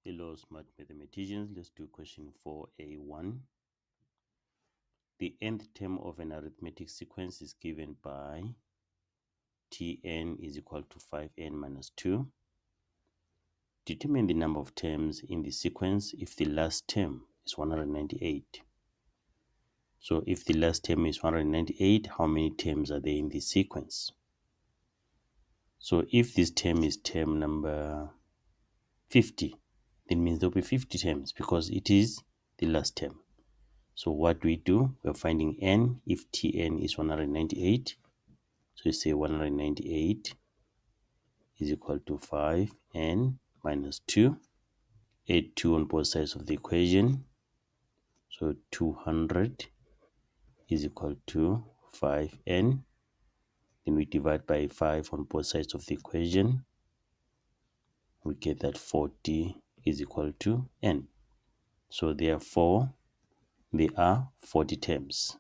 Hello, smart mathematicians. Let's do question 4a1. The nth term of an arithmetic sequence is given by Tn is equal to 5n minus 2. Determine the number of terms in the sequence if the last term is 198. So if the last term is 198, how many terms are there in the sequence? So if this term is term number 50, then means there'll be 50 terms because it is the last term. So what do? We're finding n if Tn is 198. So you say 198 is equal to 5n minus 2. Add 2 on both sides of the equation. So 200 is equal to 5n. Then we divide by 5 on both sides of the equation. We get that 40 is equal to n. So therefore, there are 40 terms.